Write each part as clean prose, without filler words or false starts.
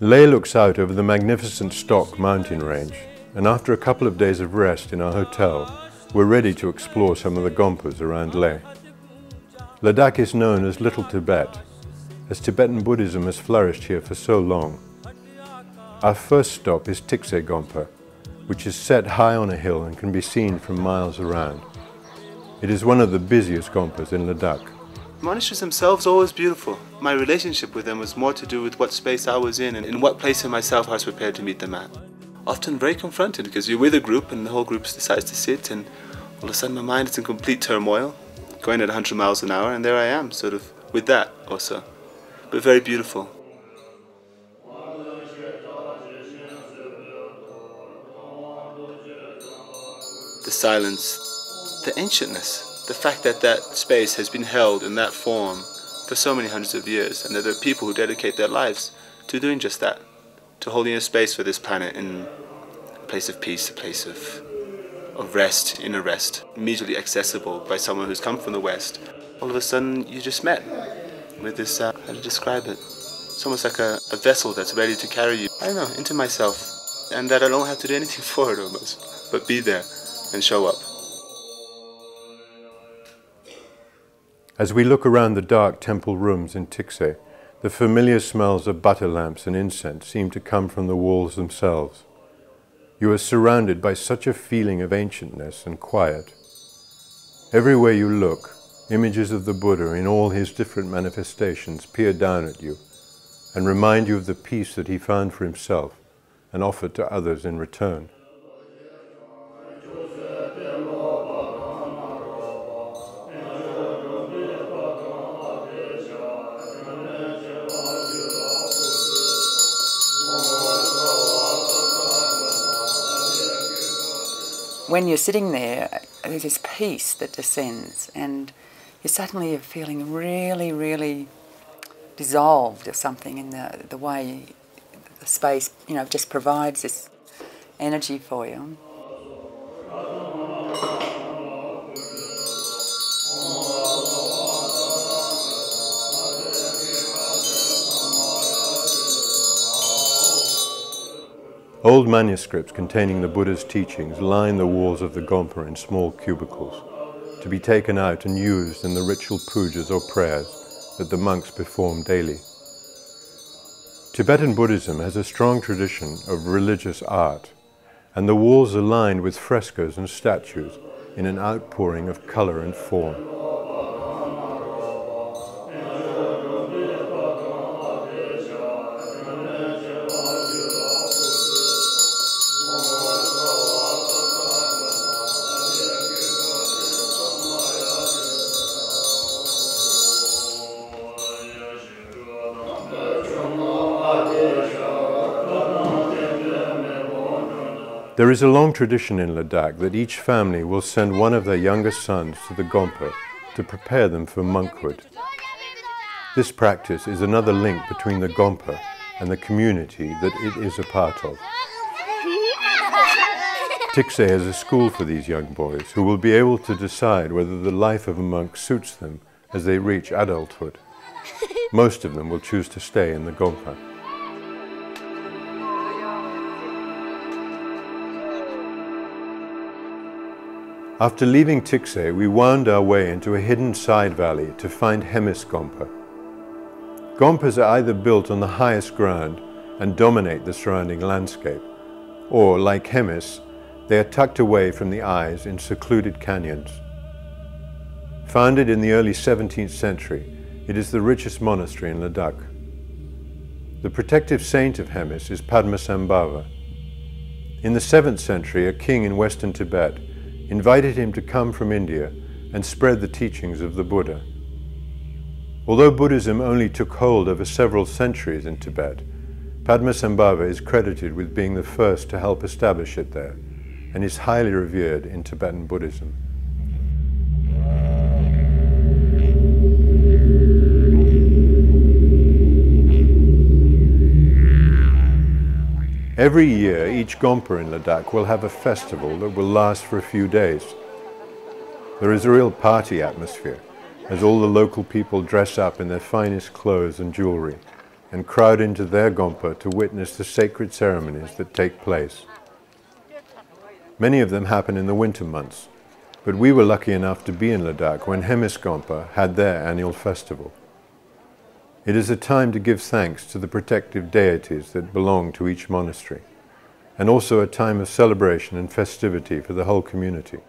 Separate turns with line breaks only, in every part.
Leh looks out over the magnificent Stok mountain range, and after a couple of days of rest in our hotel, we're ready to explore some of the Gompas around Leh. Ladakh is known as Little Tibet, as Tibetan Buddhism has flourished here for so long. Our first stop is Hemis Gompa, which is set high on a hill and can be seen from miles around. It is one of the busiest Gompas in Ladakh.
Monasteries themselves are always beautiful. My relationship with them was more to do with what space I was in and in what place in myself I was prepared to meet them at. Often very confronted because you're with a group and the whole group decides to sit, and all of a sudden my mind is in complete turmoil, going at 100 miles an hour, and there I am, sort of with that also. But very beautiful. The silence, the ancientness, the fact that that space has been held in that form for so many hundreds of years, and that there are people who dedicate their lives to doing just that, to holding a space for this planet in a place of peace, a place of rest, inner rest, immediately accessible by someone who's come from the West. All of a sudden you just met with this, how to describe it? It's almost like a vessel that's ready to carry you, I don't know, into myself, and that I don't have to do anything for it almost, but be there and show up.
As we look around the dark temple rooms in Hemis, the familiar smells of butter lamps and incense seem to come from the walls themselves. You are surrounded by such a feeling of ancientness and quiet. Everywhere you look, images of the Buddha in all his different manifestations peer down at you and remind you of the peace that he found for himself and offered to others in return.
When you're sitting there, there's this peace that descends, and you suddenly are feeling really, really dissolved or something in the way the space, just provides this energy for you.
Old manuscripts containing the Buddha's teachings line the walls of the Gompa in small cubicles, to be taken out and used in the ritual pujas or prayers that the monks perform daily. Tibetan Buddhism has a strong tradition of religious art, and the walls are lined with frescoes and statues in an outpouring of color and form. There is a long tradition in Ladakh that each family will send one of their youngest sons to the Gompa to prepare them for monkhood. This practice is another link between the Gompa and the community that it is a part of. Hemis has a school for these young boys who will be able to decide whether the life of a monk suits them as they reach adulthood. Most of them will choose to stay in the Gompa. After leaving Hemis, we wound our way into a hidden side valley to find Hemis Gompa. Gompas are either built on the highest ground and dominate the surrounding landscape, or, like Hemis, they are tucked away from the eyes in secluded canyons. Founded in the early 17th century, it is the richest monastery in Ladakh. The protective saint of Hemis is Padmasambhava. In the 7th century, a king in western Tibet invited him to come from India and spread the teachings of the Buddha. Although Buddhism only took hold over several centuries in Tibet, Padmasambhava is credited with being the first to help establish it there, and is highly revered in Tibetan Buddhism. Every year, each Gompa in Ladakh will have a festival that will last for a few days. There is a real party atmosphere, as all the local people dress up in their finest clothes and jewelry, and crowd into their Gompa to witness the sacred ceremonies that take place. Many of them happen in the winter months, but we were lucky enough to be in Ladakh when Hemis Gompa had their annual festival. It is a time to give thanks to the protective deities that belong to each monastery, and also a time of celebration and festivity for the whole community.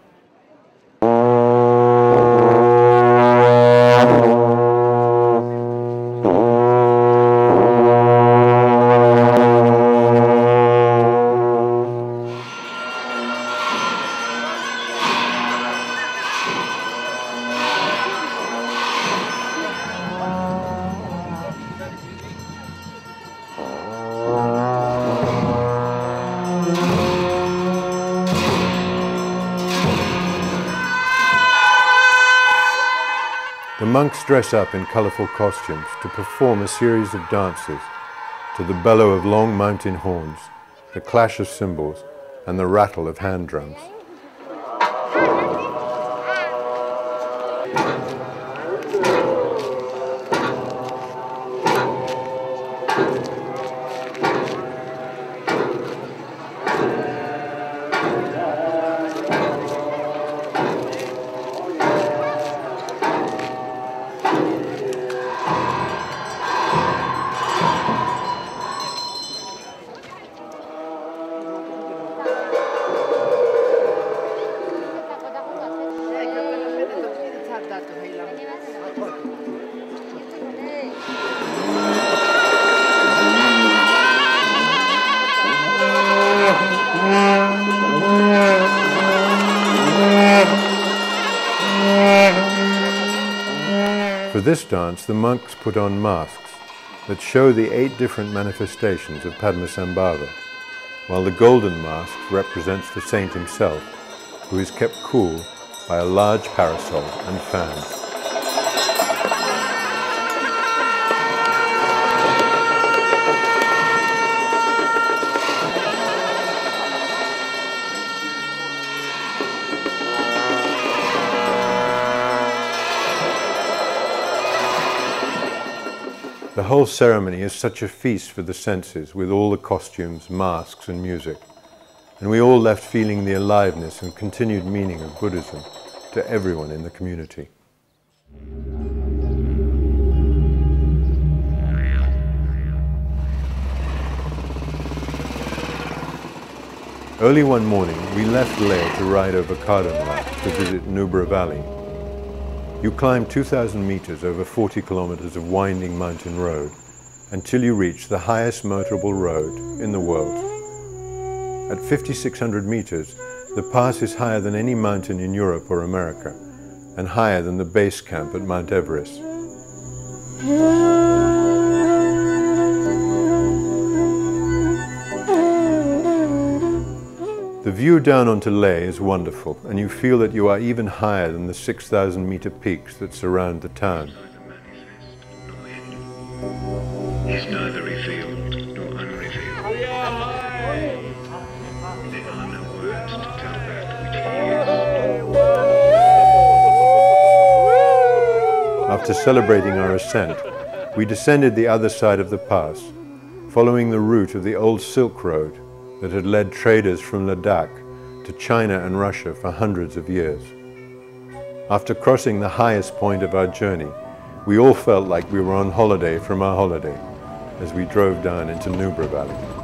The monks dress up in colourful costumes to perform a series of dances to the bellow of long mountain horns, the clash of cymbals, and the rattle of hand drums. For this dance, the monks put on masks that show the 8 different manifestations of Padmasambhava, while the golden mask represents the saint himself, who is kept cool by a large parasol and fans. The whole ceremony is such a feast for the senses, with all the costumes, masks and music, and we all left feeling the aliveness and continued meaning of Buddhism to everyone in the community. Early one morning, we left Leh to ride over Khadungla to visit Nubra Valley. You climb 2,000 meters over 40 kilometers of winding mountain road until you reach the highest motorable road in the world. At 5,600 meters, the pass is higher than any mountain in Europe or America, and higher than the base camp at Mount Everest. The view down onto Leh is wonderful, and you feel that you are even higher than the 6,000 meter peaks that surround the town.
Is neither revealed nor unrevealed. There are no words to tell that which he is.
After celebrating our ascent, we descended the other side of the pass, following the route of the old Silk Road that had led traders from Ladakh to China and Russia for hundreds of years. After crossing the highest point of our journey, we all felt like we were on holiday from our holiday as we drove down into Nubra Valley.